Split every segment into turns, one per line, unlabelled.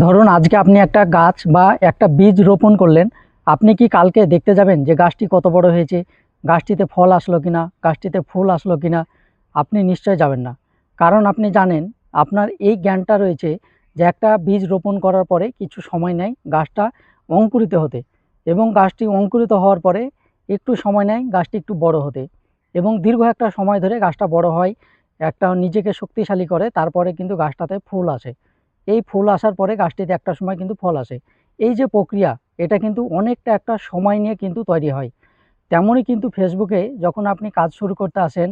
ধরুন আজকে আপনি একটা গাছ বা একটা বীজ রোপণ করলেন। আপনি কি কালকে দেখতে যাবেন যে গাছটি কত বড় হয়েছে, গাছটিতে ফল আসলো কিনা, গাছটিতে ফুল আসলো কিনা? আপনি নিশ্চয় যাবেন না। কারণ আপনি জানেন, আপনার এই জ্ঞানটা রয়েছে যে একটা বীজ রোপণ করার পরে কিছু সময় নেয় গাছটা অঙ্কুরিত হতে, এবং গাছটি অঙ্কুরিত হওয়ার পরে একটু সময় নেয় গাছটি একটু বড় হতে, এবং দীর্ঘ একটা সময় ধরে গাছটা বড় হয়, একটা নিজেকে শক্তিশালী করে, তারপরে কিন্তু গাছটাতে ফুল আসে। এই ফুল আসার পরে গাছটিতে একটা সময় কিন্তু ফল আসে। এই যে প্রক্রিয়া, এটা কিন্তু অনেকটা একটা সময় নিয়ে কিন্তু তৈরি হয়। তেমনই কিন্তু ফেসবুকে যখন আপনি কাজ শুরু করতে আসেন,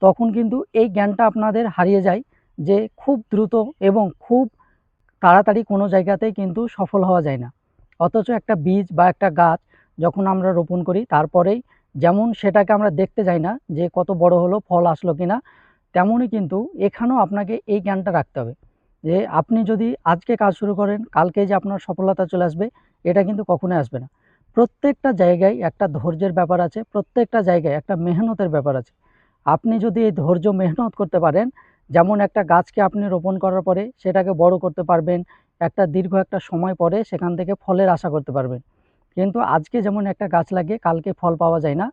তখন কিন্তু এই জ্ঞানটা আপনাদের হারিয়ে যায় যে খুব দ্রুত এবং খুব তাড়াতাড়ি কোনো জায়গাতেই কিন্তু সফল হওয়া যায় না। অথচ একটা বীজ বা একটা গাছ যখন আমরা রোপণ করি, তারপরেই যেমন সেটাকে আমরা দেখতে যাই না যে কত বড় হলো, ফল আসলো কিনা, তেমনই কিন্তু এখানেও আপনাকে এই জ্ঞানটা রাখতে হবে যে আপনি যদি আজকে কাজ শুরু করেন, কালকে যে আপনার সফলতা চলে আসবে, এটা কিন্তু কখনোই আসবে না। প্রত্যেকটা জায়গায় একটা ধৈর্যের ব্যাপার আছে, প্রত্যেকটা জায়গায় একটা মেহনতের ব্যাপার আছে। আপনি যদি এই ধৈর্য মেহনত করতে পারেন, যেমন একটা গাছকে আপনি রোপণ করার পরে সেটাকে বড় করতে পারবেন, একটা দীর্ঘ একটা সময় পরে সেখান থেকে ফলের আশা করতে পারবেন। কিন্তু আজকে যেমন একটা গাছ লাগিয়ে কালকে ফল পাওয়া যায় না,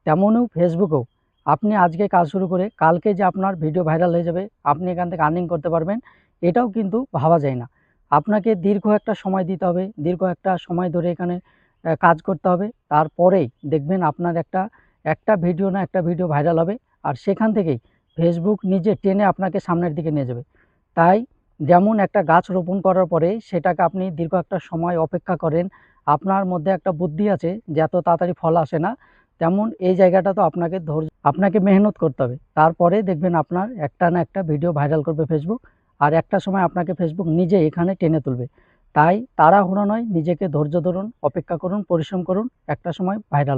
তেমনও ফেসবুকেও আপনি আজকে কাজ শুরু করে কালকে যে আপনার ভিডিও ভাইরাল হয়ে যাবে, আপনি এখান থেকে আর্নিং করতে পারবেন, এটাও কিন্তু ভাবা যায় না। আপনাকে দীর্ঘ একটা সময় দিতে হবে, দীর্ঘ একটা সময় ধরে এখানে কাজ করতে হবে। তারপরেই দেখবেন আপনার একটা একটা ভিডিও না একটা ভিডিও ভাইরাল হবে, আর সেখান থেকেই ফেসবুক নিজে টেনে আপনাকে সামনের দিকে নিয়ে যাবে। তাই যেমন একটা গাছ রোপণ করার পরে সেটাকে আপনি দীর্ঘ একটা সময় অপেক্ষা করেন, আপনার মধ্যে একটা বুদ্ধি আছে যে এত তাড়াতাড়ি ফল আসে না, তেমন এই জায়গাটা তো আপনাকে ধৈর্য, আপনাকে মেহনত করতে হবে। তারপরে দেখবেন আপনার একটা না একটা ভিডিও ভাইরাল করবে ফেসবুক, আর একটা সময় আপনাকে ফেসবুক নিজে এখানে টেনে তুলবে। তাই তাড়াহুড়ো নয়, নিজেকে ধৈর্য ধরুন, অপেক্ষা করুন, পরিশ্রম করুন, একটা সময় ভাইরাল